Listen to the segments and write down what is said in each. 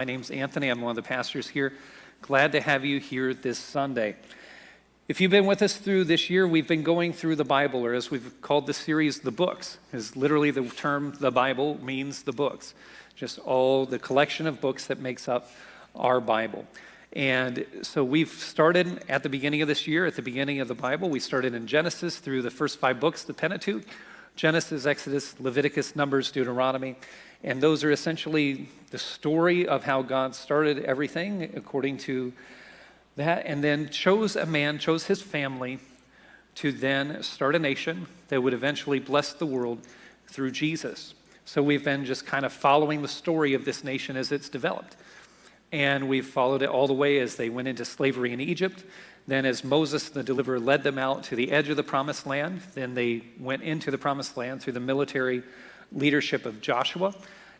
My name's Anthony. I'm one of the pastors here. Glad to have you here this Sunday. If you've been with us through this year, we've been going through the Bible, or as we've called this series, the books, because literally the term the Bible means the books, just all the collection of books that makes up our Bible. And so we've started at the beginning of this year, at the beginning of the Bible. We started in Genesis through the first 5 books, the Pentateuch, Genesis, Exodus, Leviticus, Numbers, Deuteronomy. And those are essentially the story of how God started everything according to that, and then chose his family to then start a nation that would eventually bless the world through Jesus. So we've been just kind of following the story of this nation as it's developed. And we've followed it all the way as they went into slavery in Egypt. Then as Moses, the deliverer, led them out to the edge of the promised land, then they went into the promised land through the military leadership of Joshua.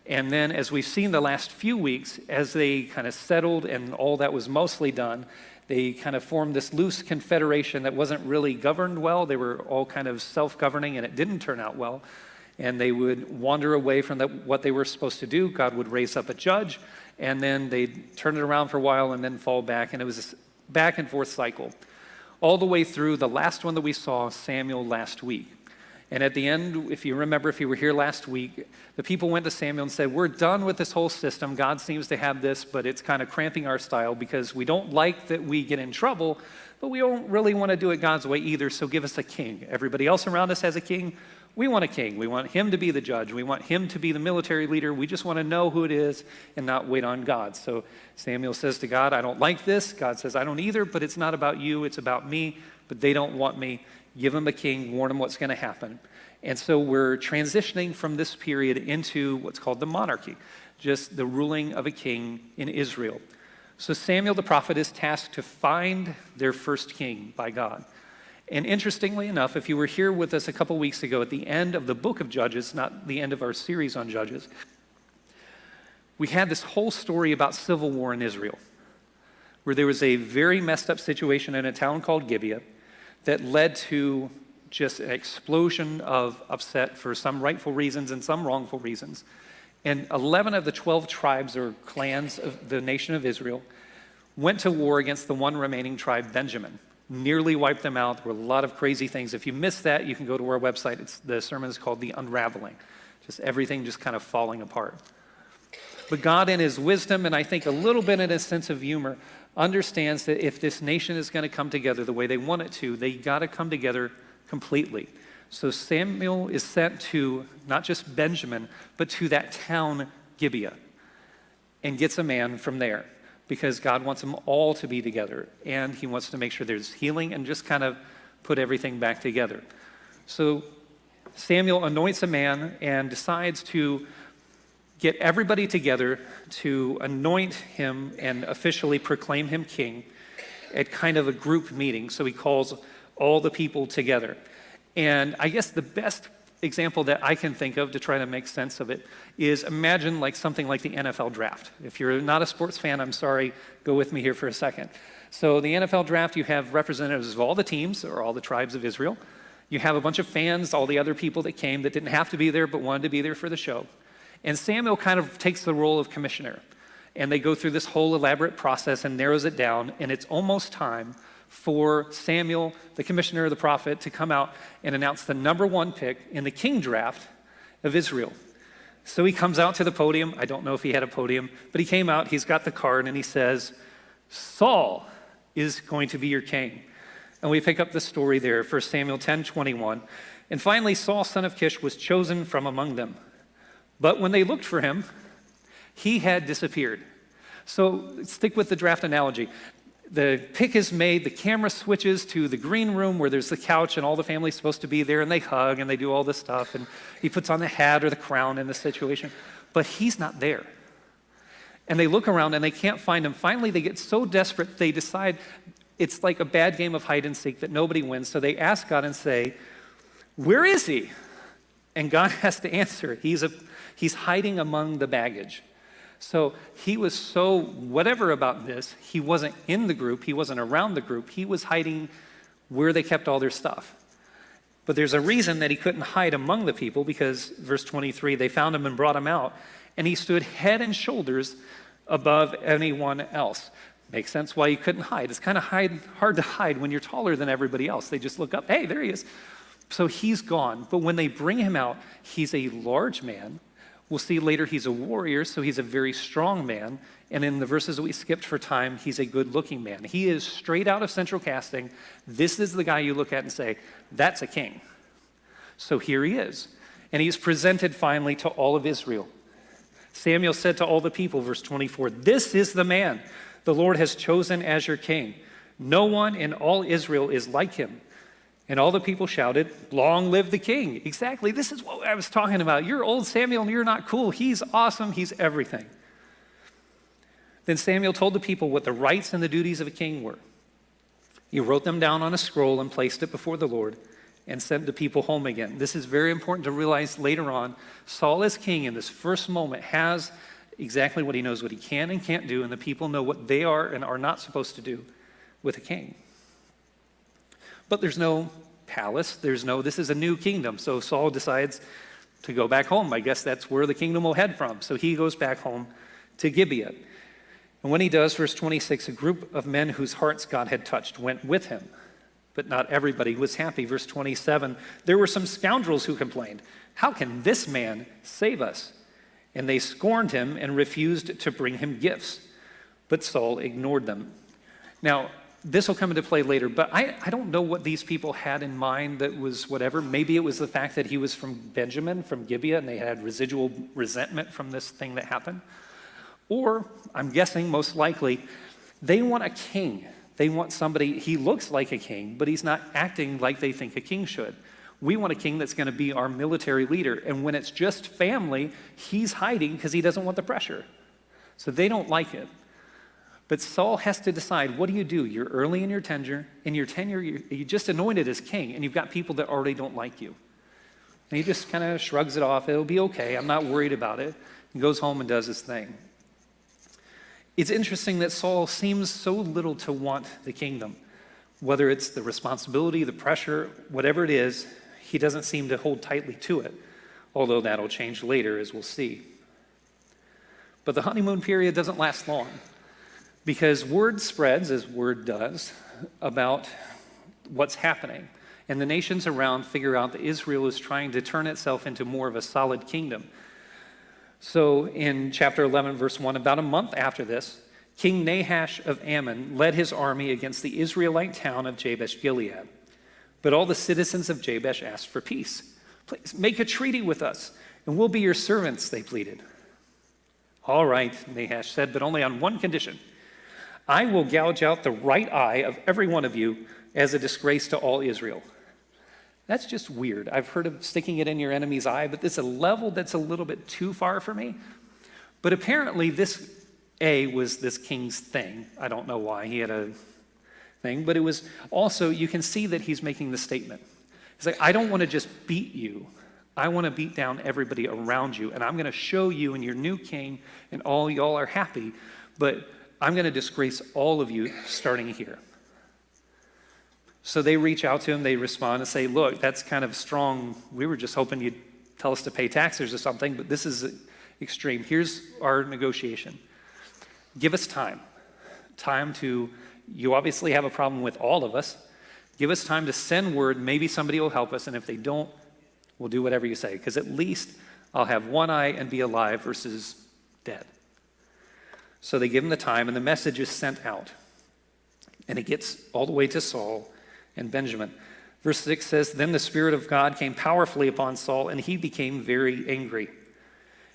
And then as we've seen the last few weeks, as they kind of settled and all that was mostly done, they kind of formed this loose confederation that wasn't really governed well. They were all kind of self-governing, and it didn't turn out well. And they would wander away from what they were supposed to do. God would raise up a judge, and then they'd turn it around for a while and then fall back. And it was this back and forth cycle all the way through the last one that we saw, Samuel, last week. And at the end, if you remember, if you were here last week, the people went to Samuel and said, we're done with this whole system. God seems to have this, but it's kind of cramping our style because we don't like that we get in trouble, but we don't really want to do it God's way either, so give us a king. Everybody else around us has a king. We want a king. We want him to be the judge. We want him to be the military leader. We just want to know who it is and not wait on God. So Samuel says to God, I don't like this. God says, I don't either, but it's not about you. It's about me, but they don't want me. Give them a king, warn them what's going to happen. And so we're transitioning from this period into what's called the monarchy, just the ruling of a king in Israel. So Samuel the prophet is tasked to find their first king by God. And interestingly enough, if you were here with us a couple weeks ago at the end of the book of Judges, not the end of our series on Judges, we had this whole story about civil war in Israel, where there was a very messed up situation in a town called Gibeah that led to just an explosion of upset for some rightful reasons and some wrongful reasons. And 11 of the 12 tribes or clans of the nation of Israel went to war against the one remaining tribe, Benjamin. Nearly wiped them out. There were a lot of crazy things. If you missed that, you can go to our website. The sermon is called The Unraveling. Just everything just kind of falling apart. But God in his wisdom, and I think a little bit in his sense of humor, understands that if this nation is going to come together the way they want it to, they got to come together completely. So Samuel is sent to not just Benjamin, but to that town, Gibeah, and gets a man from there because God wants them all to be together, and he wants to make sure there's healing and just kind of put everything back together. So Samuel anoints a man and decides to get everybody together to anoint him and officially proclaim him king at kind of a group meeting. So he calls all the people together. And I guess the best example that I can think of to try to make sense of it is imagine like something like the NFL draft. If you're not a sports fan, I'm sorry, go with me here for a second. So the NFL draft, you have representatives of all the teams or all the tribes of Israel. You have a bunch of fans, all the other people that came that didn't have to be there but wanted to be there for the show. And Samuel kind of takes the role of commissioner. And they go through this whole elaborate process and narrows it down, and it's almost time for Samuel, the commissioner, the prophet, to come out and announce the number 1 pick in the king draft of Israel. So he comes out to the podium. I don't know if he had a podium, but he came out, he's got the card, and he says, Saul is going to be your king. And we pick up the story there, 1 Samuel 10:21. And finally, Saul, son of Kish, was chosen from among them. But when they looked for him, he had disappeared. So stick with the draft analogy. The pick is made, the camera switches to the green room where there's the couch and all the family's supposed to be there, and they hug and they do all this stuff, and he puts on the hat or the crown in the situation, but he's not there. And they look around and they can't find him. Finally, they get so desperate, they decide it's like a bad game of hide and seek that nobody wins, so they ask God and say, where is he? And God has to answer, he's hiding among the baggage. So he was so whatever about this, he wasn't in the group, he wasn't around the group, he was hiding where they kept all their stuff. But there's a reason that he couldn't hide among the people because, verse 23, they found him and brought him out, and he stood head and shoulders above anyone else. Makes sense why you couldn't hide. It's kind of hard to hide when you're taller than everybody else. They just look up, hey, there he is. So he's gone. But when they bring him out, he's a large man. We'll see later he's a warrior, so he's a very strong man. And in the verses that we skipped for time, he's a good-looking man. He is straight out of central casting. This is the guy you look at and say, that's a king. So here he is. And he's presented finally to all of Israel. Samuel said to all the people, verse 24, this is the man the Lord has chosen as your king. No one in all Israel is like him. And all the people shouted, long live the king. Exactly, this is what I was talking about. You're old Samuel and you're not cool. He's awesome, he's everything. Then Samuel told the people what the rights and the duties of a king were. He wrote them down on a scroll and placed it before the Lord and sent the people home again. This is very important to realize later on. Saul as king in this first moment has exactly what he knows, what he can and can't do, and the people know what they are and are not supposed to do with a king. But there's no palace, this is a new kingdom. So Saul decides to go back home. I guess that's where the kingdom will head from. So he goes back home to Gibeah. And when he does, verse 26, a group of men whose hearts God had touched went with him. But not everybody was happy. Verse 27, there were some scoundrels who complained, how can this man save us? And they scorned him and refused to bring him gifts. But Saul ignored them. Now, this will come into play later, but I don't know what these people had in mind that was whatever. Maybe it was the fact that he was from Benjamin, from Gibeah, and they had residual resentment from this thing that happened. Or, I'm guessing most likely, they want a king. They want somebody, he looks like a king, but he's not acting like they think a king should. We want a king that's going to be our military leader. And when it's just family, he's hiding because he doesn't want the pressure. So they don't like it. But Saul has to decide, what do you do? You're early in your tenure. You just anointed as king, and you've got people that already don't like you. And he just kind of shrugs it off. It'll be okay. I'm not worried about it. He goes home and does his thing. It's interesting that Saul seems so little to want the kingdom. Whether it's the responsibility, the pressure, whatever it is, he doesn't seem to hold tightly to it, although that'll change later, as we'll see. But the honeymoon period doesn't last long, because word spreads, as word does, about what's happening. And the nations around figure out that Israel is trying to turn itself into more of a solid kingdom. So in chapter 11, verse 1, about a month after this, King Nahash of Ammon led his army against the Israelite town of Jabesh-Gilead. But all the citizens of Jabesh asked for peace. Please make a treaty with us, and we'll be your servants, they pleaded. All right, Nahash said, but only on one condition. I will gouge out the right eye of every one of you as a disgrace to all Israel. That's just weird. I've heard of sticking it in your enemy's eye, but it's a level that's a little bit too far for me. But apparently this was this king's thing. I don't know why he had a thing, but it was also, you can see that he's making the statement. He's like, I don't want to just beat you. I want to beat down everybody around you, and I'm going to show you and your new king, and all y'all are happy, but I'm going to disgrace all of you starting here. So they reach out to him, they respond and say, look, that's kind of strong. We were just hoping you'd tell us to pay taxes or something, but this is extreme. Here's our negotiation. Give us time. You obviously have a problem with all of us. Give us time to send word. Maybe somebody will help us, and if they don't, we'll do whatever you say, because at least I'll have one eye and be alive versus dead. So they give him the time, and the message is sent out. And it gets all the way to Saul and Benjamin. Verse 6 says, then the Spirit of God came powerfully upon Saul, and he became very angry.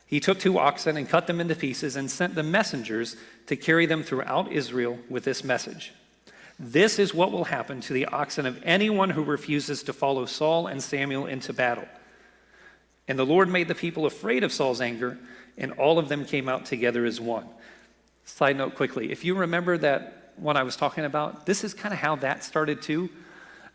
He took 2 oxen and cut them into pieces and sent the messengers to carry them throughout Israel with this message. This is what will happen to the oxen of anyone who refuses to follow Saul and Samuel into battle. And the Lord made the people afraid of Saul's anger, and all of them came out together as one. Side note quickly, if you remember that one I was talking about, this is kind of how that started too.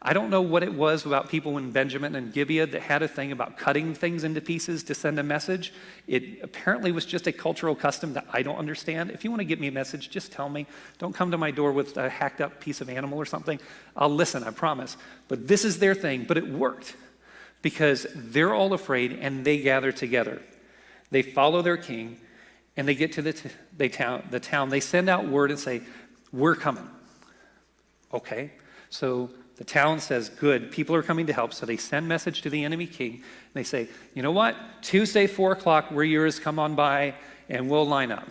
I don't know what it was about people in Benjamin and Gibeah that had a thing about cutting things into pieces to send a message. It apparently was just a cultural custom that I don't understand. If you want to get me a message, just tell me. Don't come to my door with a hacked up piece of animal or something. I'll listen, I promise. But this is their thing, but it worked because they're all afraid and they gather together. They follow their king, And they get to the town. They send out word and say, we're coming. Okay, so the town says, good, people are coming to help. So they send message to the enemy king. And they say, you know what? Tuesday, 4 o'clock, we're yours. Come on by and we'll line up.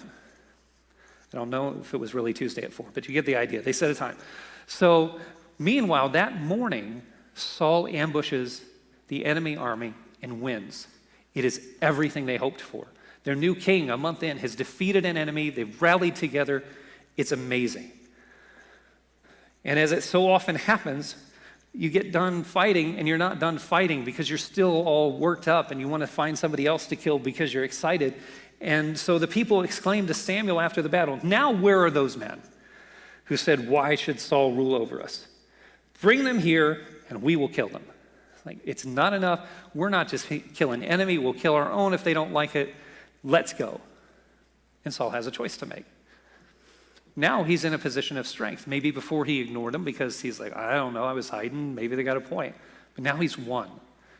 I don't know if it was really Tuesday at 4, but you get the idea. They set a time. So meanwhile, that morning, Saul ambushes the enemy army and wins. It is everything they hoped for. Their new king, a month in, has defeated an enemy. They've rallied together. It's amazing. And as it so often happens, you get done fighting and you're not done fighting because you're still all worked up and you want to find somebody else to kill because you're excited. And so the people exclaimed to Samuel after the battle, now where are those men who said, why should Saul rule over us? Bring them here and we will kill them. Like, it's not enough. We're not just killing an enemy. We'll kill our own if they don't like it. Let's go. And Saul has a choice to make. Now he's in a position of strength. Maybe before he ignored them because he's like, I don't know, I was hiding. Maybe they got a point. But now he's won.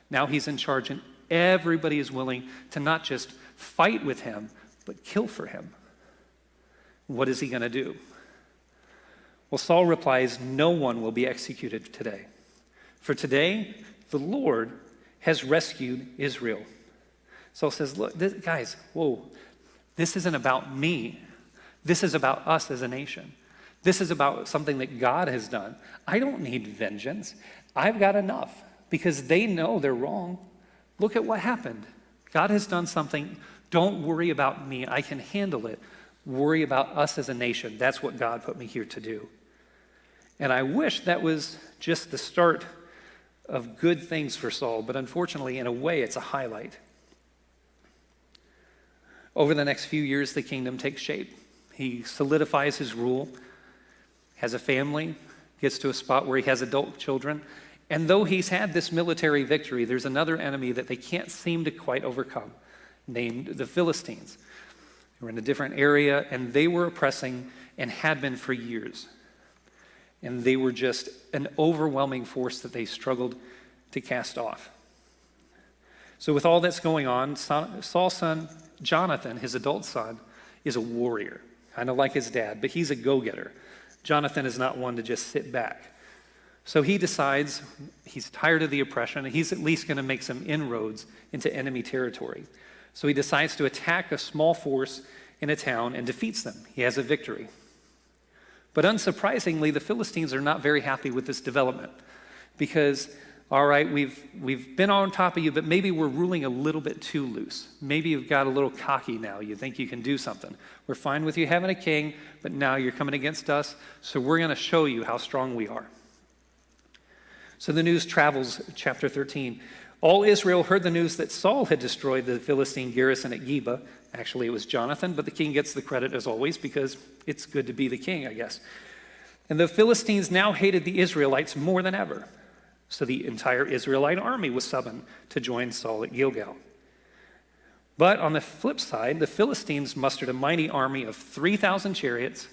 Now he's in charge and everybody is willing to not just fight with him, but kill for him. What is he going to do? Well, Saul replies, no one will be executed today. For today, the Lord has rescued Israel. Saul says, look, guys, whoa, this isn't about me. This is about us as a nation. This is about something that God has done. I don't need vengeance. I've got enough because they know they're wrong. Look at what happened. God has done something. Don't worry about me. I can handle it. Worry about us as a nation. That's what God put me here to do. And I wish that was just the start of good things for Saul, but unfortunately, in a way, it's a highlight. Over the next few years, the kingdom takes shape. He solidifies his rule, has a family, gets to a spot where he has adult children. And though he's had this military victory, there's another enemy that they can't seem to quite overcome, named the Philistines. They were in a different area, and they were oppressing and had been for years. And they were just an overwhelming force that they struggled to cast off. So with all that's going on, Saul's son, Jonathan, his adult son, is a warrior, kind of like his dad, but he's a go-getter. Jonathan is not one to just sit back. So he decides he's tired of the oppression, and he's at least going to make some inroads into enemy territory. So he decides to attack a small force in a town and defeats them. He has a victory. But unsurprisingly, the Philistines are not very happy with this development because, all right, we've been on top of you, but maybe we're ruling a little bit too loose. Maybe you've got a little cocky now. You think you can do something. We're fine with you having a king, but now you're coming against us, so we're going to show you how strong we are. So the news travels, chapter 13. All Israel heard the news that Saul had destroyed the Philistine garrison at Geba. Actually, it was Jonathan, but the king gets the credit as always because it's good to be the king, I guess. And the Philistines now hated the Israelites more than ever. So the entire Israelite army was summoned to join Saul at Gilgal. But on the flip side, the Philistines mustered a mighty army of 3,000 chariots,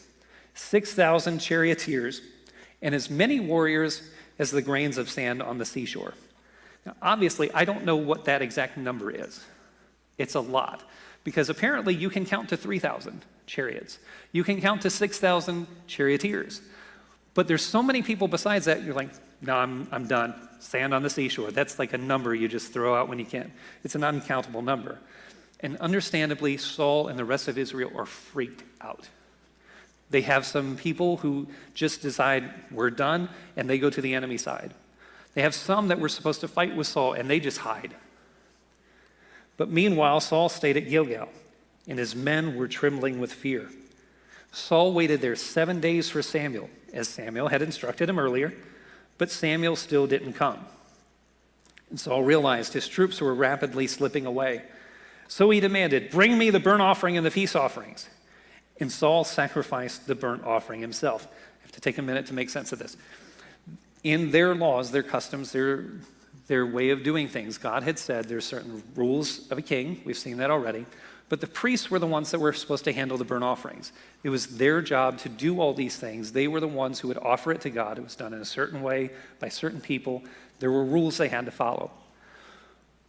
6,000 charioteers, and as many warriors as the grains of sand on the seashore. Now, obviously, I don't know what that exact number is. It's a lot, because apparently you can count to 3,000 chariots. You can count to 6,000 charioteers. But there's so many people besides that, you're like, no, I'm done. Sand on the seashore. That's like a number you just throw out when you can't. It's an uncountable number. And understandably, Saul and the rest of Israel are freaked out. They have some people who just decide, we're done, and they go to the enemy side. They have some that were supposed to fight with Saul, and they just hide. But meanwhile, Saul stayed at Gilgal, and his men were trembling with fear. Saul waited there 7 days for Samuel, as Samuel had instructed him earlier, but Samuel still didn't come. And Saul realized his troops were rapidly slipping away. So he demanded, bring me the burnt offering and the peace offerings. And Saul sacrificed the burnt offering himself. I have to take a minute to make sense of this. In their laws, their customs, their way of doing things, God had said there's certain rules of a king. We've seen that already. But the priests were the ones that were supposed to handle the burnt offerings. It was their job to do all these things. They were the ones who would offer it to God. It was done in a certain way by certain people. There were rules they had to follow.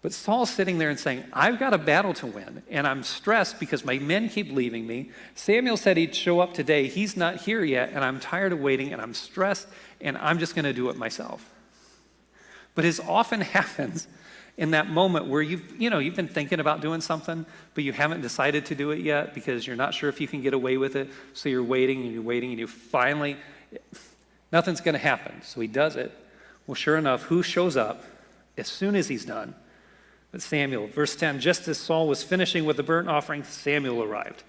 But Saul's sitting there and saying, I've got a battle to win, and I'm stressed because my men keep leaving me. Samuel said he'd show up today. He's not here yet, and I'm tired of waiting, and I'm stressed, and I'm just going to do it myself. But as often happens in that moment where you've been thinking about doing something, but you haven't decided to do it yet because you're not sure if you can get away with it, so you're waiting, and you finally, nothing's going to happen. So he does it. Well, sure enough, who shows up as soon as he's done? But Samuel. Verse 10, just as Saul was finishing with the burnt offering, Samuel arrived.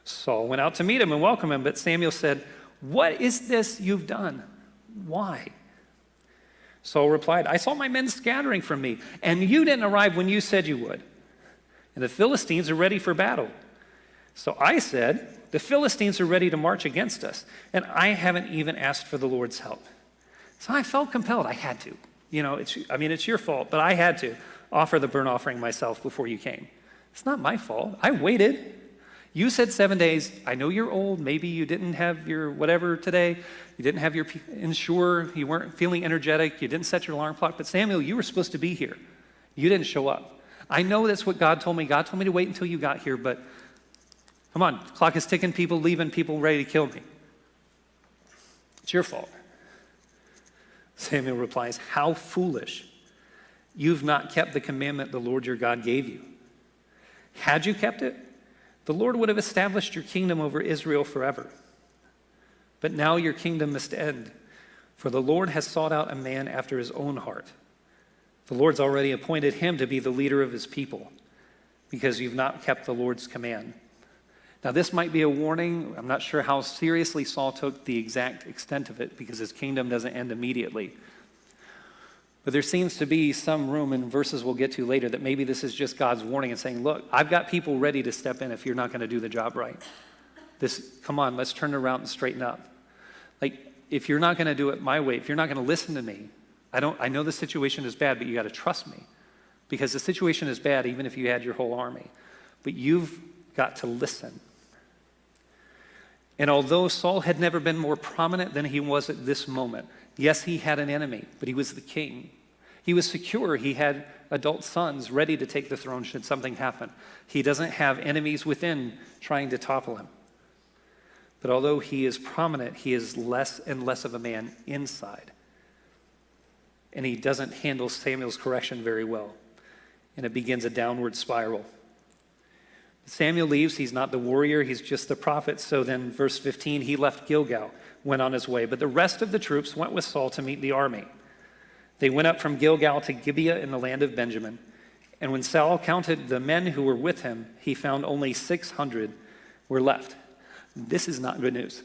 Saul went out to meet him and welcome him, but Samuel said, what is this you've done? Why? Saul replied, I saw my men scattering from me, and you didn't arrive when you said you would. And the Philistines are ready for battle. So I said, the Philistines are ready to march against us, and I haven't even asked for the Lord's help. So I felt compelled. I had to. It's your fault, but I had to offer the burnt offering myself before you came. It's not my fault. I waited. You said 7 days. I know you're old. Maybe you didn't have your whatever today. You didn't have your insure. You weren't feeling energetic. You didn't set your alarm clock. But Samuel, you were supposed to be here. You didn't show up. I know that's what God told me. God told me to wait until you got here, but come on. The clock is ticking. People leaving. People ready to kill me. It's your fault. Samuel replies, how foolish. You've not kept the commandment the Lord your God gave you. Had you kept it, the Lord would have established your kingdom over Israel forever. But now your kingdom must end, for the Lord has sought out a man after his own heart. The Lord's already appointed him to be the leader of his people, because you've not kept the Lord's command. Now, this might be a warning. I'm not sure how seriously Saul took the exact extent of it, because his kingdom doesn't end immediately. But there seems to be some room in verses we'll get to later that maybe this is just God's warning and saying, look, I've got people ready to step in if you're not going to do the job right. Come on, let's turn around and straighten up. Like, if you're not going to do it my way, if you're not going to listen to me, I know the situation is bad, but you got to trust me. Because the situation is bad even if you had your whole army. But you've got to listen. And although Saul had never been more prominent than he was at this moment, yes, he had an enemy, but he was the king. He was secure. He had adult sons ready to take the throne should something happen. He doesn't have enemies within trying to topple him. But although he is prominent, he is less and less of a man inside. And he doesn't handle Samuel's correction very well. And it begins a downward spiral. Samuel leaves. He's not the warrior. He's just the prophet. So then, verse 15, he left Gilgal, went on his way. But the rest of the troops went with Saul to meet the army. They went up from Gilgal to Gibeah in the land of Benjamin. And when Saul counted the men who were with him, he found only 600 were left. This is not good news.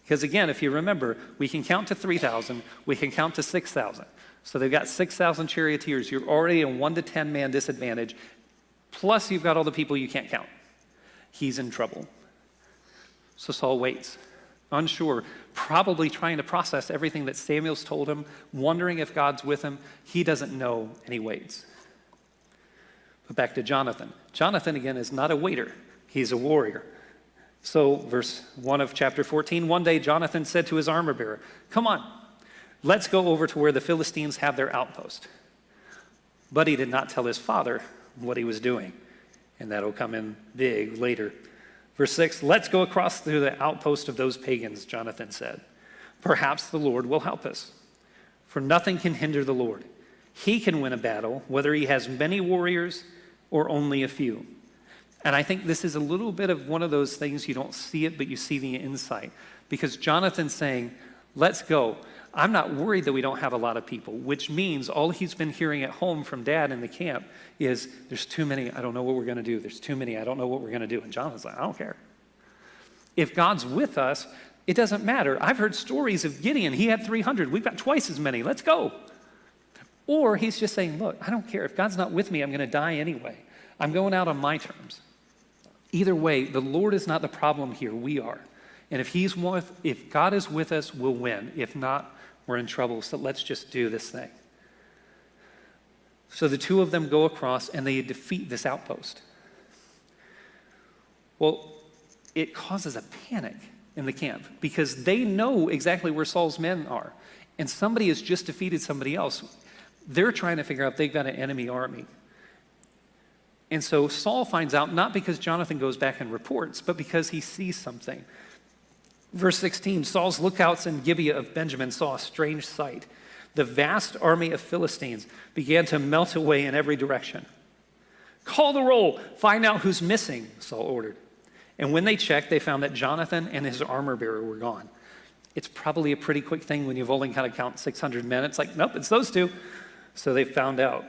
Because again, if you remember, we can count to 3,000. We can count to 6,000. So they've got 6,000 charioteers. You're already a 1 to 10 man disadvantage. Plus, you've got all the people you can't count. He's in trouble. So Saul waits, unsure, probably trying to process everything that Samuel's told him, wondering if God's with him. He doesn't know, and he waits. But back to Jonathan. Jonathan, again, is not a waiter. He's a warrior. So, verse 1 of chapter 14, one day Jonathan said to his armor bearer, come on, let's go over to where the Philistines have their outpost. But he did not tell his father what he was doing, and that'll come in big later. Verse 6, let's go across through the outpost of those pagans, Jonathan said. Perhaps the Lord will help us, for nothing can hinder the Lord. He can win a battle, whether he has many warriors or only a few. And I think this is a little bit of one of those things, you don't see it, but you see the insight. Because Jonathan's saying, let's go. I'm not worried that we don't have a lot of people, which means all he's been hearing at home from dad in the camp is, there's too many, I don't know what we're going to do. There's too many, I don't know what we're going to do. And Jonathan's like, I don't care. If God's with us, it doesn't matter. I've heard stories of Gideon. He had 300. We've got twice as many. Let's go. Or he's just saying, look, I don't care. If God's not with me, I'm going to die anyway. I'm going out on my terms. Either way, the Lord is not the problem here. We are. And if God is with us, we'll win. If not, we're in trouble. So let's just do this thing. So the two of them go across and they defeat this outpost. Well, it causes a panic in the camp because they know exactly where Saul's men are. And somebody has just defeated somebody else. They're trying to figure out they've got an enemy army. And so Saul finds out not because Jonathan goes back and reports, but because he sees something. Verse 16, Saul's lookouts in Gibeah of Benjamin saw a strange sight. The vast army of Philistines began to melt away in every direction. Call the roll, find out who's missing, Saul ordered. And when they checked, they found that Jonathan and his armor bearer were gone. It's probably a pretty quick thing when you've only got to count 600 men. It's like, nope, it's those two. So they found out.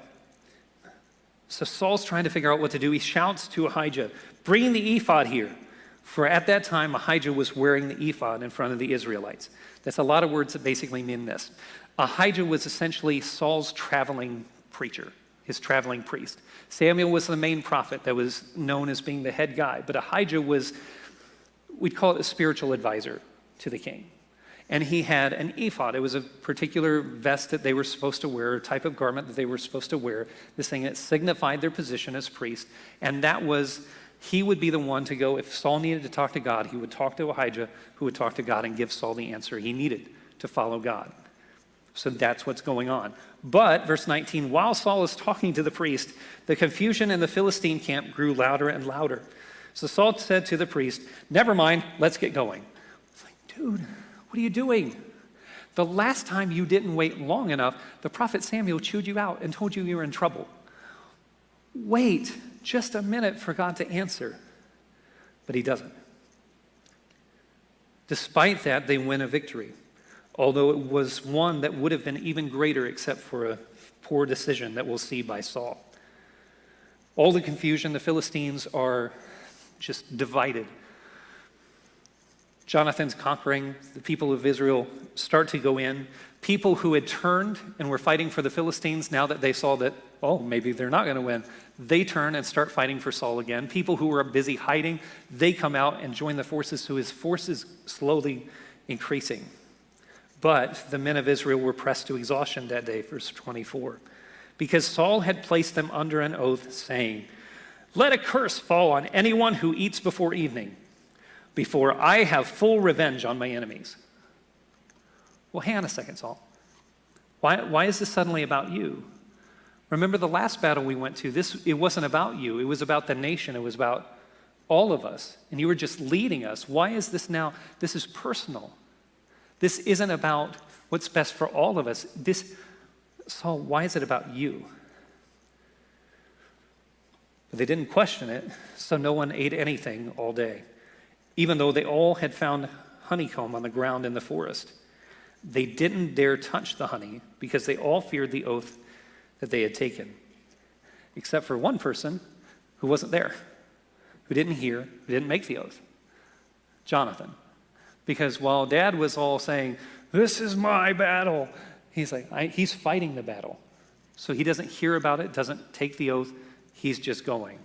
So Saul's trying to figure out what to do. He shouts to Ahijah, bring the ephod here. For at that time, Ahijah was wearing the ephod in front of the Israelites. That's a lot of words that basically mean this. Ahijah was essentially Saul's traveling preacher, his traveling priest. Samuel was the main prophet that was known as being the head guy, but Ahijah was, we'd call it a spiritual advisor to the king. And he had an ephod. It was a particular vest that they were supposed to wear, a type of garment that they were supposed to wear, this thing that signified their position as priest. And that was, he would be the one to go, if Saul needed to talk to God, he would talk to Ahijah, who would talk to God and give Saul the answer he needed to follow God. So that's what's going on. But, verse 19, while Saul is talking to the priest, the confusion in the Philistine camp grew louder and louder. So Saul said to the priest, never mind, let's get going. It's like, dude, what are you doing? The last time you didn't wait long enough, the prophet Samuel chewed you out and told you you were in trouble. Wait just a minute for God to answer. But he doesn't. Despite that, they win a victory, although it was one that would have been even greater except for a poor decision that we'll see by Saul. All the confusion, the Philistines are just divided. Jonathan's conquering. The people of Israel start to go in. People who had turned and were fighting for the Philistines, now that they saw that, oh, maybe they're not going to win, they turn and start fighting for Saul again. People who were busy hiding, they come out and join the forces, so his force is slowly increasing. But the men of Israel were pressed to exhaustion that day, verse 24, because Saul had placed them under an oath, saying, let a curse fall on anyone who eats before evening, before I have full revenge on my enemies. Well, hang on a second, Saul. Why is this suddenly about you? Remember the last battle we went to, it wasn't about you. It was about the nation. It was about all of us. And you were just leading us. Why is this now? This is personal. This isn't about what's best for all of us. Saul, why is it about you? But they didn't question it, so no one ate anything all day, even though they all had found honeycomb on the ground in the forest. They didn't dare touch the honey because they all feared the oath that they had taken, except for one person who wasn't there, who didn't hear, who didn't make the oath, Jonathan. Because while Dad was all saying, this is my battle, he's like, he's fighting the battle. So he doesn't hear about it, doesn't take the oath, he's just going.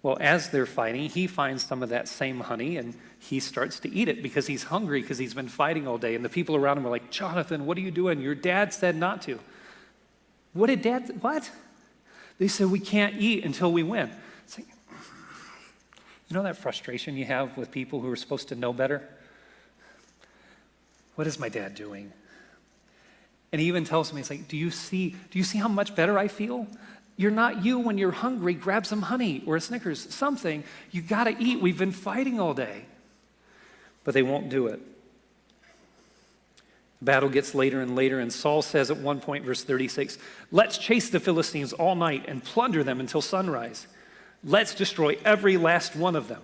Well, as they're fighting, he finds some of that same honey and he starts to eat it because he's hungry because he's been fighting all day. And the people around him are like, Jonathan, what are you doing? Your dad said not to. What? They said, we can't eat until we win. It's like, you know that frustration you have with people who are supposed to know better? What is my dad doing? And he even tells me, he's like, do you see how much better I feel? You're not you when you're hungry. Grab some honey or a Snickers, something. You got to eat. We've been fighting all day. But they won't do it. The battle gets later and later, and Saul says at one point, verse 36, let's chase the Philistines all night and plunder them until sunrise. Let's destroy every last one of them.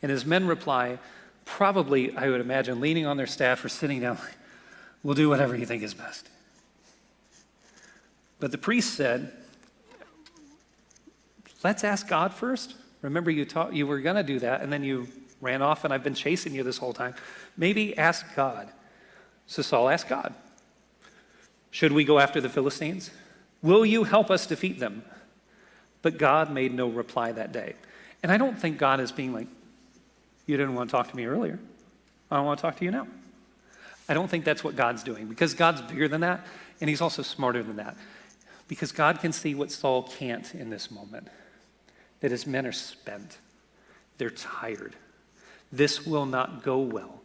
And his men reply, probably, I would imagine, leaning on their staff or sitting down, we'll do whatever you think is best. But the priest said, let's ask God first. Remember, you were going to do that, and then you ran off, and I've been chasing you this whole time. Maybe ask God. So Saul asked God, should we go after the Philistines? Will you help us defeat them? But God made no reply that day. And I don't think God is being like, you didn't want to talk to me earlier. I don't want to talk to you now. I don't think that's what God's doing, because God's bigger than that, and he's also smarter than that. Because God can see what Saul can't in this moment, that his men are spent. They're tired. This will not go well,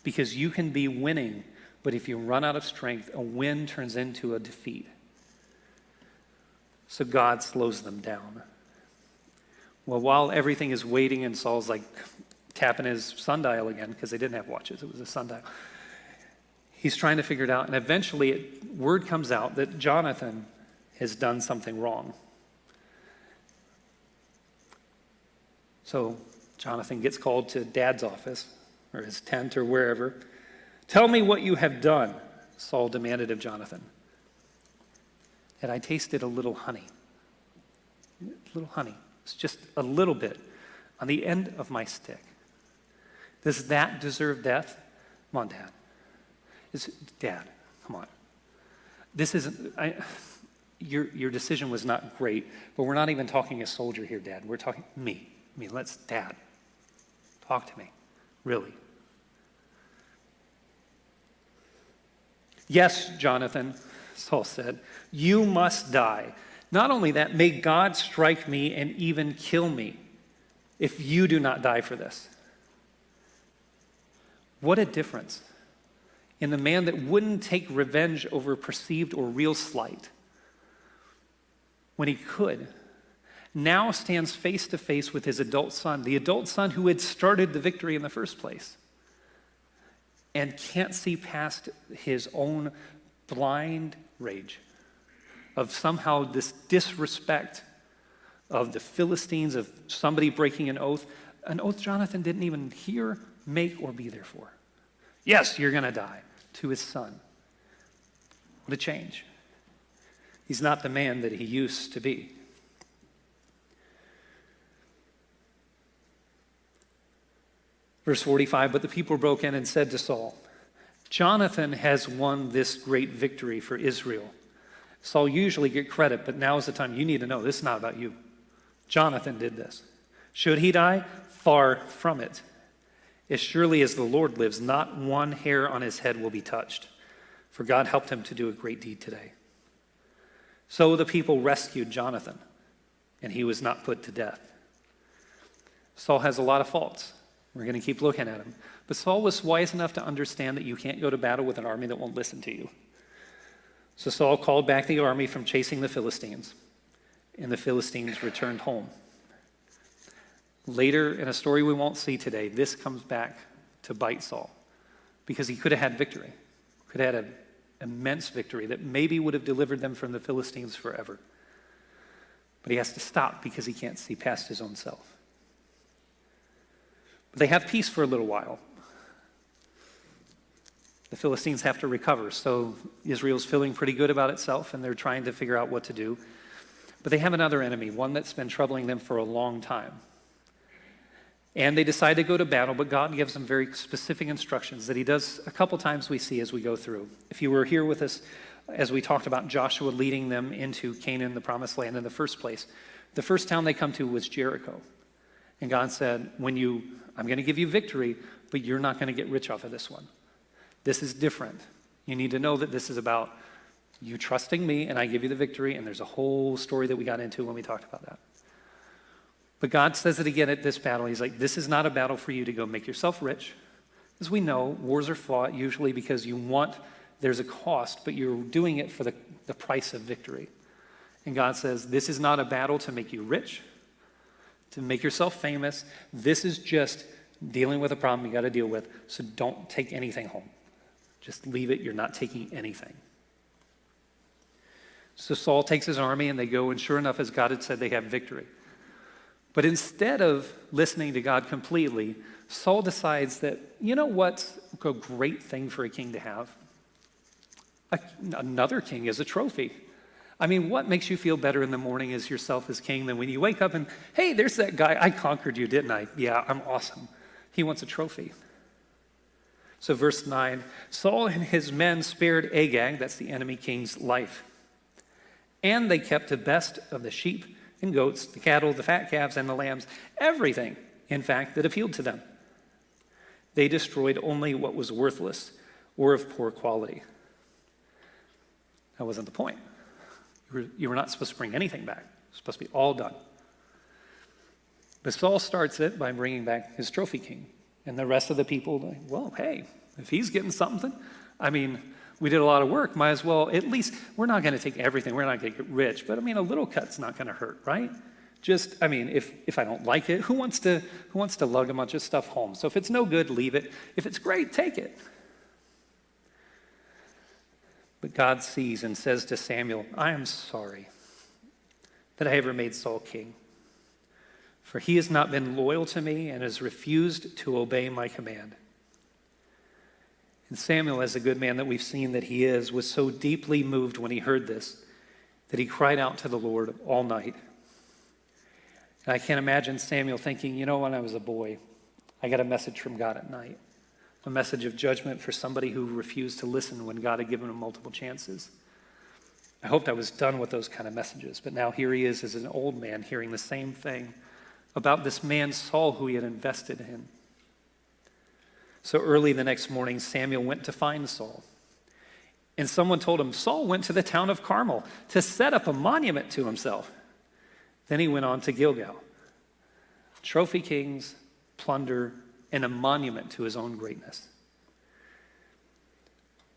because you can be winning But if you run out of strength, a win turns into a defeat. So God slows them down. Well, while everything is waiting and Saul's like tapping his sundial again, because they didn't have watches, it was a sundial. He's trying to figure it out, and eventually word comes out that Jonathan has done something wrong. So Jonathan gets called to Dad's office, or his tent, or wherever. "Tell me what you have done," Saul demanded of Jonathan. "And I tasted a little honey. A little honey. It's just a little bit on the end of my stick. Does that deserve death? Come on, Dad. Dad, come on. This isn't, your decision was not great, but we're not even talking a soldier here, Dad. We're talking me. Let's, Dad, talk to me, really." "Yes, Jonathan," Saul said, "you must die. Not only that, may God strike me and even kill me if you do not die for this." What a difference in the man that wouldn't take revenge over perceived or real slight, when he could, now stands face to face with his adult son, the adult son who had started the victory in the first place, and can't see past his own blind rage of somehow this disrespect of the Philistines, of somebody breaking an oath Jonathan didn't even hear, make, or be there for. "Yes, you're going to die," to his son. What a change. He's not the man that he used to be. Verse 45, "But the people broke in and said to Saul, 'Jonathan has won this great victory for Israel.' Saul usually get credit, but now is the time. You need to know this is not about you. Jonathan did this. Should he die? Far from it. As surely as the Lord lives, not one hair on his head will be touched, for God helped him to do a great deed today." So the people rescued Jonathan, and he was not put to death. Saul has a lot of faults. We're going to keep looking at him. But Saul was wise enough to understand that you can't go to battle with an army that won't listen to you. So Saul called back the army from chasing the Philistines, and the Philistines returned home. Later, in a story we won't see today, this comes back to bite Saul, because he could have had victory, could have had an immense victory that maybe would have delivered them from the Philistines forever. But he has to stop because he can't see past his own self. But they have peace for a little while. The Philistines have to recover, so Israel's feeling pretty good about itself, and they're trying to figure out what to do. But they have another enemy, one that's been troubling them for a long time. And they decide to go to battle, but God gives them very specific instructions that he does a couple times we see as we go through. If you were here with us as we talked about Joshua leading them into Canaan, the promised land in the first place, the first town they come to was Jericho. And God said, I'm going to give you victory, but you're not going to get rich off of this one. This is different. You need to know that this is about you trusting me, and I give you the victory, and there's a whole story that we got into when we talked about that. But God says it again at this battle. He's like, this is not a battle for you to go make yourself rich. As we know, wars are fought usually because there's a cost, but you're doing it for the price of victory. And God says, this is not a battle to make you rich, to make yourself famous. This is just dealing with a problem you got to deal with, so don't take anything home. Just leave it. You're not taking anything. So Saul takes his army, and they go, and sure enough, as God had said, they have victory. But instead of listening to God completely, Saul decides that, you know what's a great thing for a king to have? Another king is a trophy. I mean, what makes you feel better in the morning as yourself as king than when you wake up and, hey, there's that guy. I conquered you, didn't I? Yeah, I'm awesome. He wants a trophy. So verse 9, Saul and his men spared Agag, that's the enemy king's life. And they kept the best of the sheep and goats, the cattle, the fat calves, and the lambs, everything, in fact, that appealed to them. They destroyed only what was worthless or of poor quality. That wasn't the point. You were not supposed to bring anything back. It was supposed to be all done. But Saul starts it by bringing back his trophy king. And the rest of the people, well, hey, if he's getting something, I mean, we did a lot of work. Might as well, at least, we're not going to take everything. We're not going to get rich. But I mean, a little cut's not going to hurt, right? Just, I mean, if I don't like it, who wants to lug a bunch of stuff home? So if it's no good, leave it. If it's great, take it. But God sees and says to Samuel, I am sorry that I ever made Saul king. For he has not been loyal to me and has refused to obey my command. And Samuel, as a good man that we've seen that he is, was so deeply moved when he heard this that he cried out to the Lord all night. And I can't imagine Samuel thinking, when I was a boy, I got a message from God at night, a message of judgment for somebody who refused to listen when God had given him multiple chances. I hoped I was done with those kind of messages, but now here he is as an old man hearing the same thing about this man Saul who he had invested in. So early the next morning, Samuel went to find Saul. And someone told him, Saul went to the town of Carmel to set up a monument to himself. Then he went on to Gilgal. Trophy kings, plunder, and a monument to his own greatness.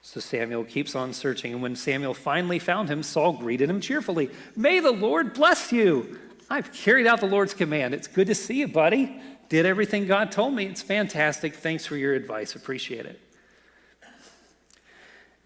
So Samuel keeps on searching, and when Samuel finally found him, Saul greeted him cheerfully. May the Lord bless you. I've carried out the Lord's command. It's good to see you, buddy. Did everything God told me. It's fantastic. Thanks for your advice. Appreciate it.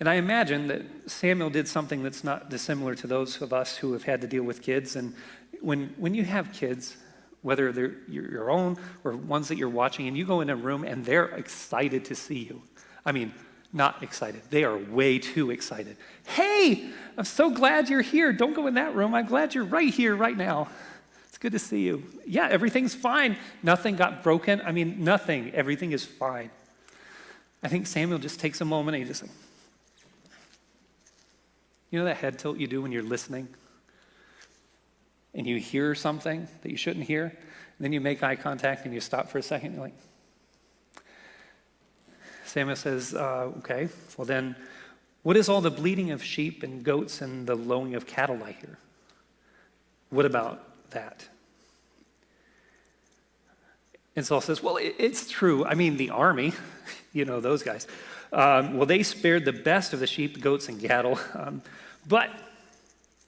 And I imagine that Samuel did something that's not dissimilar to those of us who have had to deal with kids. And when you have kids, whether they're your own or ones that you're watching, and you go in a room and they're excited to see you. I mean, not excited. They are way too excited. Hey, I'm so glad you're here. Don't go in that room. I'm glad you're right here, right now. It's good to see you. Yeah, everything's fine. Nothing got broken. I mean, nothing. Everything is fine. I think Samuel just takes a moment and he just like, that head tilt you do when you're listening? And you hear something that you shouldn't hear, and then you make eye contact and you stop for a second, you're like, Samuel says, okay, well then, what is all the bleating of sheep and goats and the lowing of cattle I hear? What about that? And Saul says, well, it's true. I mean, the army, those guys. Well, they spared the best of the sheep, goats, and cattle, but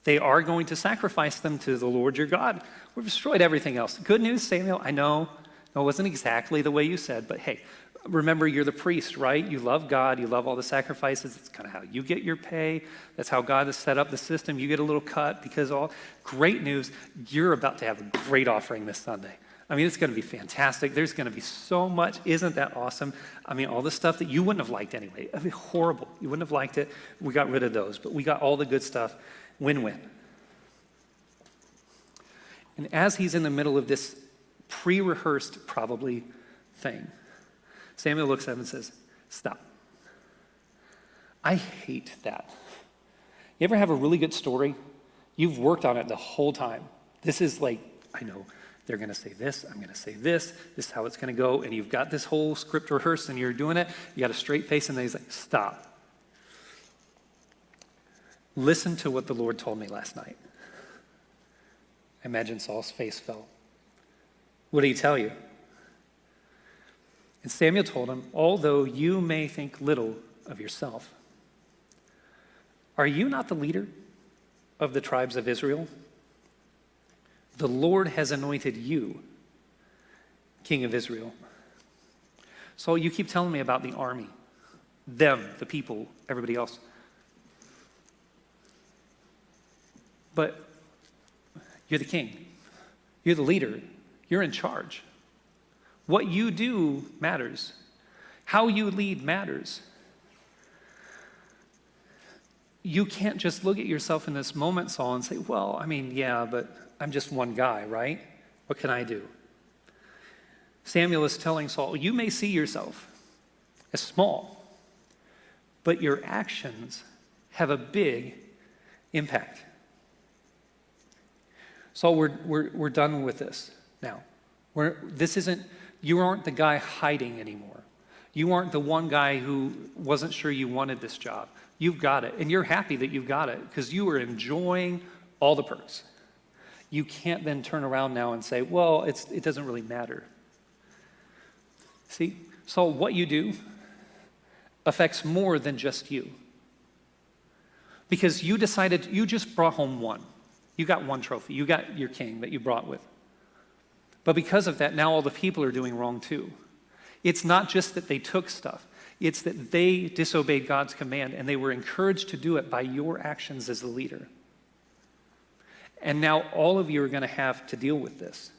they are going to sacrifice them to the Lord your God. We've destroyed everything else. Good news, Samuel, I know it wasn't exactly the way you said, but hey, remember you're the priest, right? You love God. You love all the sacrifices. It's kind of how you get your pay. That's how God has set up the system. You get a little cut because great news, you're about to have a great offering this Sunday. I mean, it's going to be fantastic. There's going to be so much. Isn't that awesome? I mean, all the stuff that you wouldn't have liked anyway. I mean, horrible. You wouldn't have liked it. We got rid of those, but we got all the good stuff. Win-win. And as he's in the middle of this pre-rehearsed, probably, thing, Samuel looks at him and says, stop. I hate that. You ever have a really good story? You've worked on it the whole time. This is like, I know, they're going to say this, I'm going to say this is how it's going to go, and you've got this whole script rehearsed and you're doing it, you got a straight face, and then he's like, stop. Listen to what the Lord told me last night. I imagine Saul's face fell. What did he tell you? And Samuel told him, although you may think little of yourself, are you not the leader of the tribes of Israel? The Lord has anointed you king of Israel. Saul, you keep telling me about the army, them, the people, everybody else. But you're the king. You're the leader. You're in charge. What you do matters. How you lead matters. You can't just look at yourself in this moment, Saul, and say, well, I mean, yeah, but I'm just one guy, right? What can I do? Samuel is telling Saul, you may see yourself as small, but your actions have a big impact. Saul, we're done with this now. You aren't the guy hiding anymore. You aren't the one guy who wasn't sure you wanted this job. You've got it, and you're happy that you've got it because you are enjoying all the perks. You can't then turn around now and say, well, it doesn't really matter. See, Saul, what you do, affects more than just you. Because you decided, you just brought home one. You got one trophy. You got your king that you brought with. But because of that, now all the people are doing wrong too. It's not just that they took stuff. It's that they disobeyed God's command and they were encouraged to do it by your actions as the leader. And now all of you are going to have to deal with this.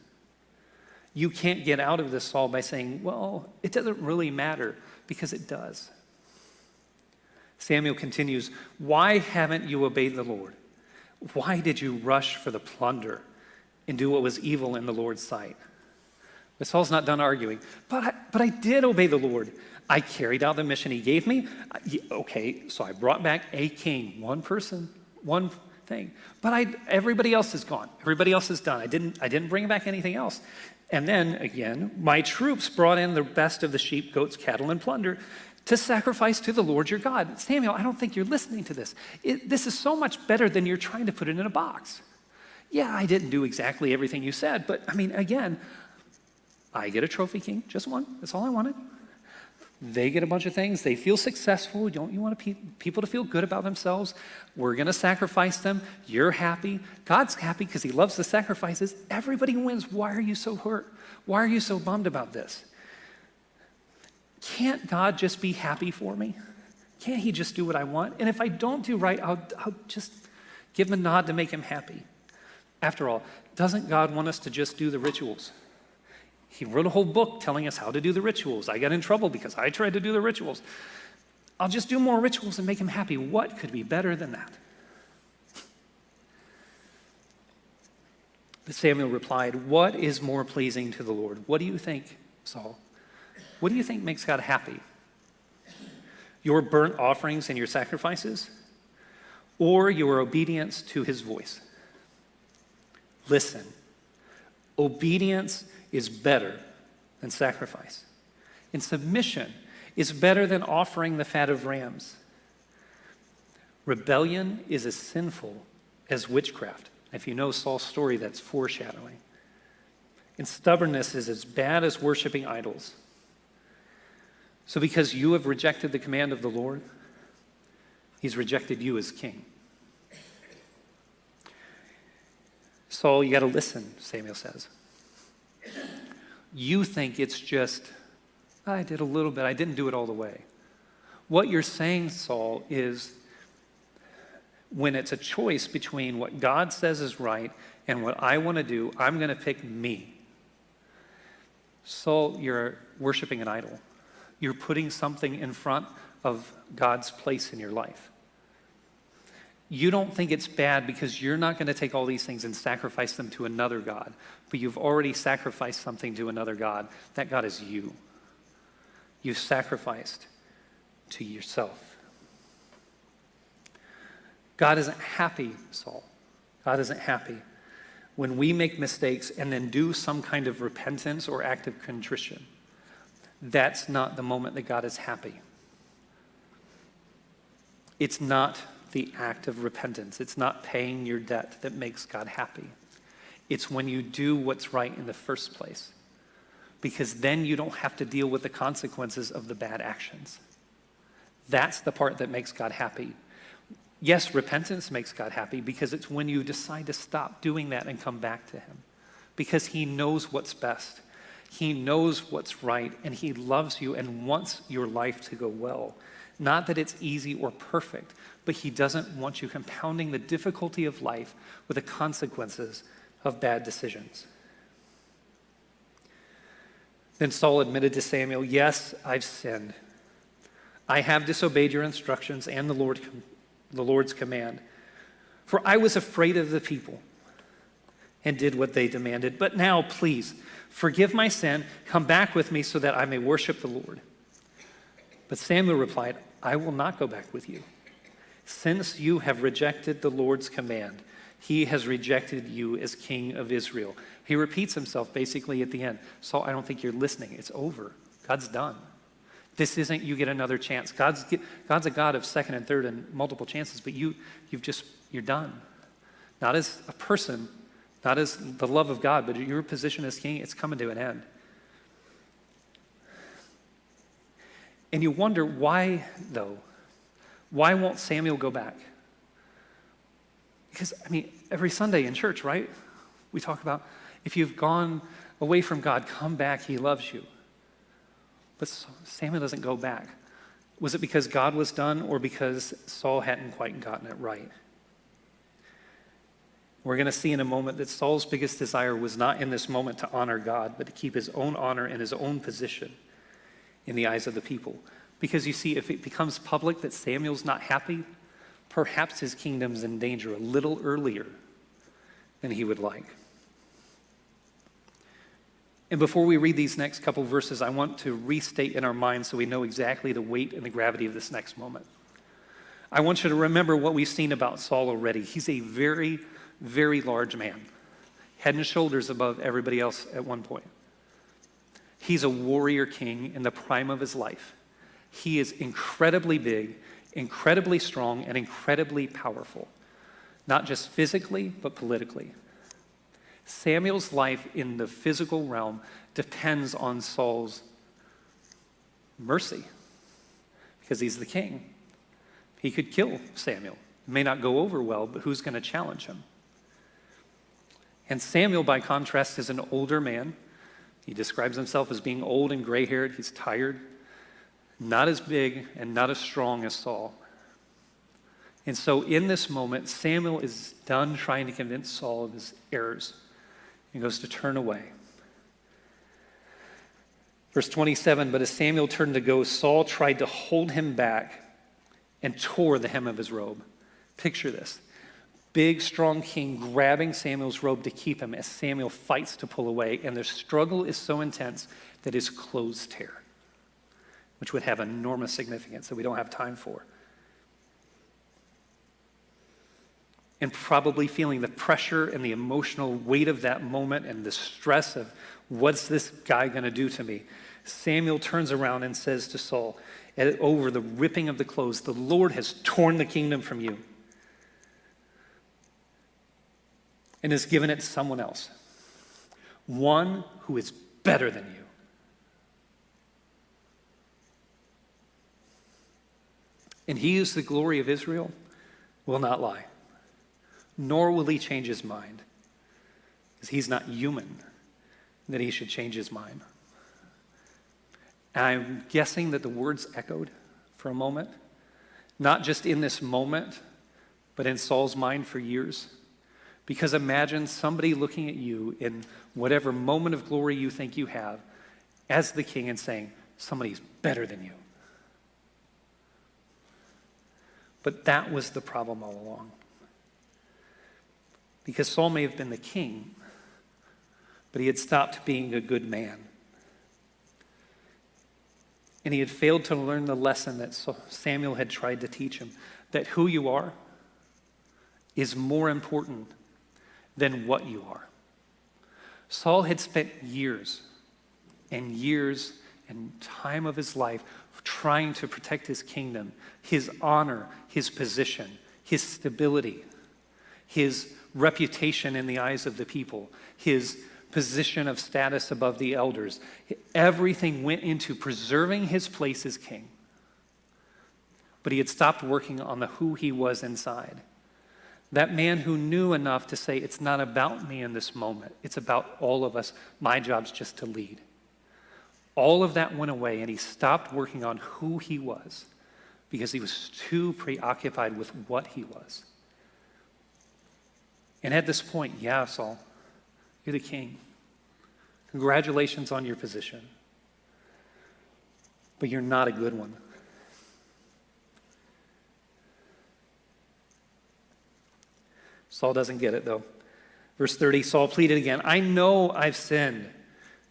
You can't get out of this, Saul, by saying, well, it doesn't really matter, because it does. Samuel continues, why haven't you obeyed the Lord? Why did you rush for the plunder and do what was evil in the Lord's sight? But Saul's not done arguing. But I did obey the Lord. I carried out the mission he gave me. Okay, so I brought back a king, one person, one thing. But everybody else is gone. Everybody else is done. I didn't bring back anything else. And then again, my troops brought in the best of the sheep, goats, cattle, and plunder to sacrifice to the Lord your God. Samuel, I don't think you're listening to this. This is so much better than you're trying to put it in a box. Yeah, I didn't do exactly everything you said, but I mean, again, I get a trophy king, just one. That's all I wanted. They get a bunch of things. They feel successful. Don't you want people to feel good about themselves? We're going to sacrifice them. You're happy. God's happy because he loves the sacrifices. Everybody wins. Why are you so hurt? Why are you so bummed about this? Can't God just be happy for me? Can't he just do what I want? And if I don't do right, I'll just give him a nod to make him happy. After all, doesn't God want us to just do the rituals? He wrote a whole book telling us how to do the rituals. I got in trouble because I tried to do the rituals. I'll just do more rituals and make him happy. What could be better than that? But Samuel replied, what is more pleasing to the Lord? What do you think, Saul? What do you think makes God happy? Your burnt offerings and your sacrifices, or your obedience to his voice? Listen, obedience is better than sacrifice, and submission is better than offering the fat of rams. Rebellion is as sinful as witchcraft. If you know Saul's story, that's foreshadowing. And stubbornness is as bad as worshiping idols. So because you have rejected the command of the Lord, he's rejected you as king. Saul, you got to listen, Samuel says. You think it's just, I did a little bit, I didn't do it all the way. What you're saying, Saul, is when it's a choice between what God says is right and what I want to do, I'm going to pick me. Saul, you're worshiping an idol. You're putting something in front of God's place in your life. You don't think it's bad because you're not going to take all these things and sacrifice them to another God, but you've already sacrificed something to another God. That God is you. You've sacrificed to yourself. God isn't happy, Saul. God isn't happy when we make mistakes and then do some kind of repentance or act of contrition. That's not the moment that God is happy. It's not the act of repentance. It's not paying your debt that makes God happy. It's when you do what's right in the first place, because then you don't have to deal with the consequences of the bad actions. That's the part that makes God happy. Yes, repentance makes God happy because it's when you decide to stop doing that and come back to him, because he knows what's best. He knows what's right, and he loves you and wants your life to go well. Not that it's easy or perfect, but he doesn't want you compounding the difficulty of life with the consequences of bad decisions. Then Saul admitted to Samuel, yes, I've sinned. I have disobeyed your instructions and the Lord's command. For I was afraid of the people and did what they demanded. But now, please, forgive my sin, come back with me so that I may worship the Lord. But Samuel replied, I will not go back with you. Since you have rejected the Lord's command, he has rejected you as king of Israel. He repeats himself basically at the end. Saul, I don't think you're listening. It's over. God's done. This isn't you get another chance. God's a God of second and third and multiple chances, but you're done. Not as a person, not as the love of God, but your position as king, it's coming to an end. And you wonder why, though? Why won't Samuel go back? Because, every Sunday in church, right? We talk about if you've gone away from God, come back, he loves you. But Samuel doesn't go back. Was it because God was done or because Saul hadn't quite gotten it right? We're going to see in a moment that Saul's biggest desire was not in this moment to honor God, but to keep his own honor and his own position in the eyes of the people. Because you see, if it becomes public that Samuel's not happy, perhaps his kingdom's in danger a little earlier than he would like. And before we read these next couple verses, I want to restate in our minds so we know exactly the weight and the gravity of this next moment. I want you to remember what we've seen about Saul already. He's a very, very large man, head and shoulders above everybody else at one point. He's a warrior king in the prime of his life. He is incredibly big, incredibly strong, and incredibly powerful, not just physically, but politically. Samuel's life in the physical realm depends on Saul's mercy because he's the king. He could kill Samuel. It may not go over well, but who's going to challenge him? And Samuel, by contrast, is an older man. He describes himself as being old and gray-haired. He's tired, not as big and not as strong as Saul. And so in this moment, Samuel is done trying to convince Saul of his errors. He goes to turn away. Verse 27, but as Samuel turned to go, Saul tried to hold him back and tore the hem of his robe. Picture this. Big, strong king grabbing Samuel's robe to keep him as Samuel fights to pull away, and their struggle is so intense that his clothes tear, which would have enormous significance that we don't have time for. And probably feeling the pressure and the emotional weight of that moment and the stress of what's this guy going to do to me, Samuel turns around and says to Saul, over the ripping of the clothes, the Lord has torn the kingdom from you and has given it to someone else, one who is better than you. And he who is the glory of Israel will not lie, nor will he change his mind, because he's not human that he should change his mind. And I'm guessing that the words echoed for a moment, not just in this moment, but in Saul's mind for years. Because imagine somebody looking at you in whatever moment of glory you think you have as the king and saying, somebody's better than you. But that was the problem all along. Because Saul may have been the king, but he had stopped being a good man. And he had failed to learn the lesson that Samuel had tried to teach him, that who you are is more important than what you are. Saul had spent years and years and time of his life trying to protect his kingdom, his honor, his position, his stability, his reputation in the eyes of the people, his position of status above the elders. Everything went into preserving his place as king. But he had stopped working on the who he was inside. That man who knew enough to say, it's not about me in this moment. It's about all of us. My job's just to lead. All of that went away, and he stopped working on who he was because he was too preoccupied with what he was. And at this point, yeah, Saul, you're the king. Congratulations on your position. But you're not a good one. Saul doesn't get it, though. Verse 30, Saul pleaded again, I know I've sinned,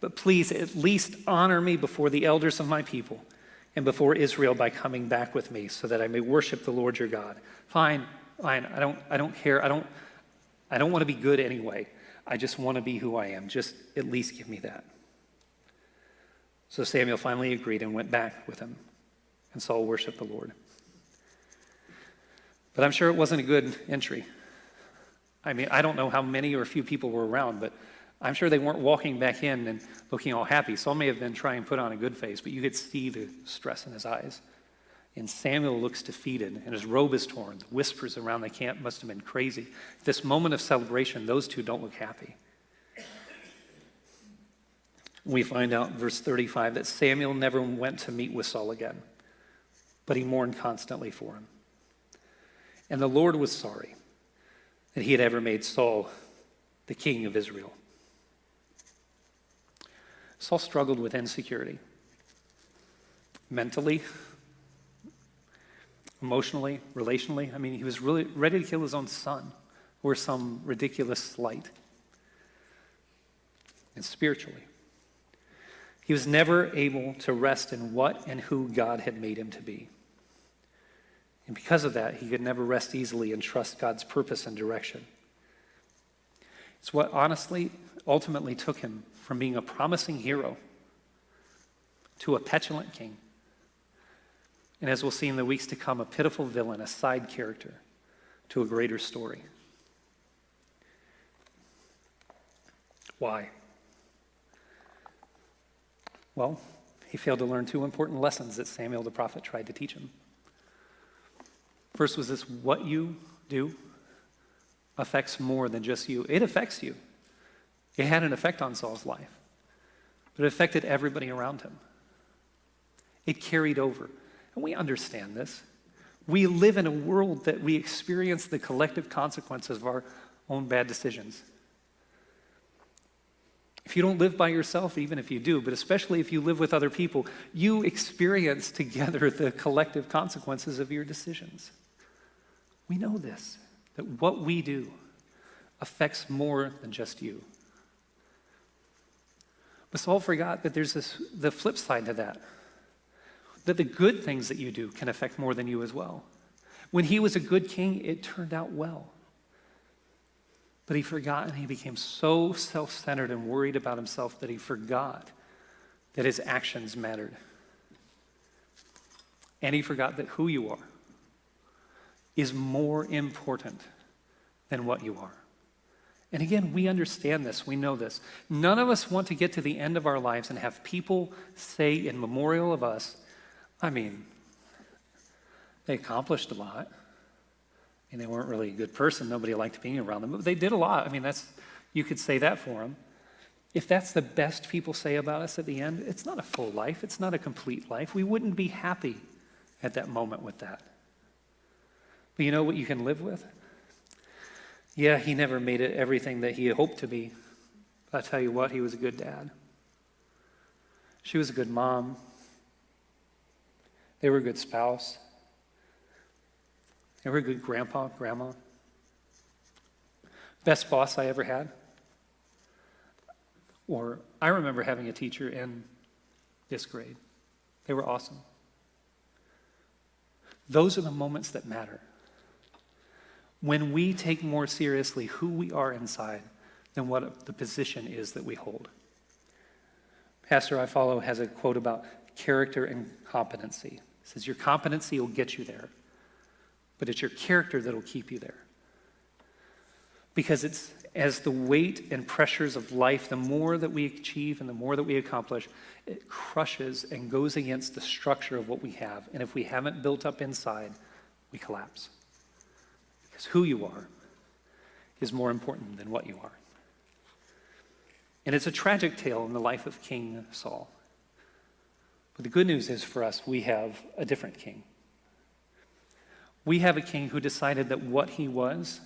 but please at least honor me before the elders of my people and before Israel by coming back with me so that I may worship the Lord your God. Fine, I don't care. I don't want to be good anyway. I just want to be who I am. Just at least give me that. So Samuel finally agreed and went back with him, and Saul worshiped the Lord. But I'm sure it wasn't a good entry. I mean, I don't know how many or few people were around, but I'm sure they weren't walking back in and looking all happy. Saul may have been trying to put on a good face, but you could see the stress in his eyes. And Samuel looks defeated, and his robe is torn. The whispers around the camp must have been crazy. At this moment of celebration, those two don't look happy. We find out in verse 35 that Samuel never went to meet with Saul again, but he mourned constantly for him. And the Lord was sorry that he had ever made Saul the king of Israel. Saul struggled with insecurity, mentally, emotionally, relationally. I mean, he was really ready to kill his own son or some ridiculous slight. And spiritually, he was never able to rest in what and who God had made him to be. And because of that, he could never rest easily and trust God's purpose and direction. It's what honestly, ultimately took him from being a promising hero to a petulant king. And as we'll see in the weeks to come, a pitiful villain, a side character to a greater story. Why? Well, he failed to learn two important lessons that Samuel the prophet tried to teach him. First was this: what you do affects more than just you. It affects you. It had an effect on Saul's life, but it affected everybody around him. It carried over. And we understand this. We live in a world that we experience the collective consequences of our own bad decisions. If you don't live by yourself, even if you do, but especially if you live with other people, you experience together the collective consequences of your decisions. We know this, that what we do affects more than just you. But Saul forgot that there's the flip side to that the good things that you do can affect more than you as well. When he was a good king, it turned out well. But he forgot, and he became so self-centered and worried about himself that he forgot that his actions mattered. And he forgot that who you are is more important than what you are. And again, we understand this, we know this. None of us want to get to the end of our lives and have people say in memorial of us, I mean, they accomplished a lot. I mean, they weren't really a good person. Nobody liked being around them, but they did a lot. I mean, you could say that for them. If that's the best people say about us at the end, it's not a full life. It's not a complete life. We wouldn't be happy at that moment with that. But you know what you can live with? Yeah, he never made it everything that he had hoped to be. But I tell you what, he was a good dad. She was a good mom. They were a good spouse. They were a good grandpa, grandma. Best boss I ever had. Or I remember having a teacher in this grade. They were awesome. Those are the moments that matter. When we take more seriously who we are inside than what the position is that we hold. Pastor I follow has a quote about character and competency. He says, your competency will get you there, but it's your character that will keep you there. Because it's as the weight and pressures of life, the more that we achieve and the more that we accomplish, it crushes and goes against the structure of what we have. And if we haven't built up inside, we collapse. Because who you are is more important than what you are. And it's a tragic tale in the life of King Saul. But the good news is for us, we have a different king. We have a king who decided that what he was,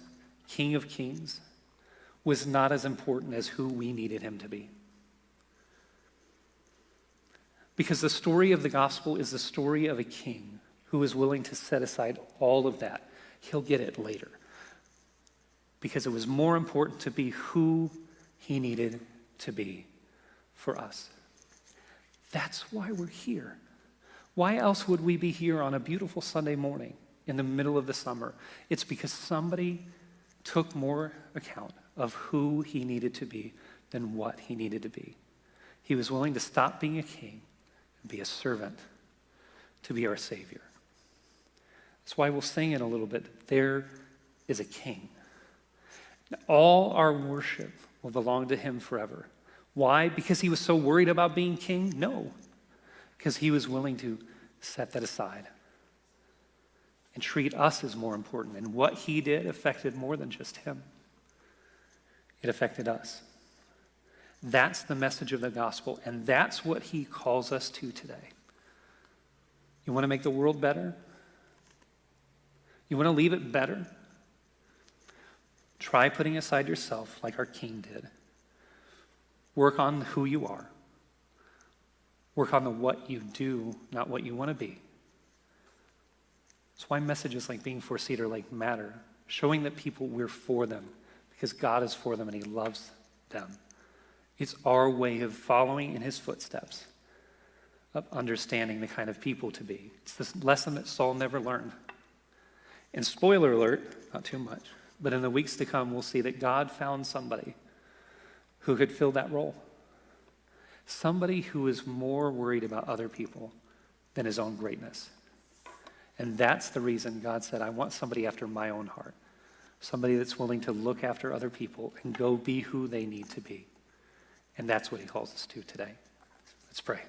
King of Kings, was not as important as who we needed him to be. Because the story of the gospel is the story of a king who is willing to set aside all of that. He'll get it later. Because it was more important to be who he needed to be for us. That's why we're here. Why else would we be here on a beautiful Sunday morning in the middle of the summer? It's because somebody took more account of who he needed to be than what he needed to be. He was willing to stop being a king and be a servant to be our Savior. That's why we'll sing in a little bit, there is a king. All our worship will belong to him forever. Why? Because he was so worried about being king? No. Because he was willing to set that aside and treat us as more important. And what he did affected more than just him. It affected us. That's the message of the gospel, and that's what he calls us to today. You want to make the world better? You want to leave it better? Try putting aside yourself like our king did. Work on who you are. Work on the what you do, not what you want to be. That's why messages like being for Cedar Lake matter. Showing that people, we're for them because God is for them and he loves them. It's our way of following in his footsteps, of understanding the kind of people to be. It's this lesson that Saul never learned. And spoiler alert, not too much, but in the weeks to come, we'll see that God found somebody who could fill that role. Somebody who is more worried about other people than his own greatness. And that's the reason God said, I want somebody after my own heart. Somebody that's willing to look after other people and go be who they need to be. And that's what he calls us to today. Let's pray.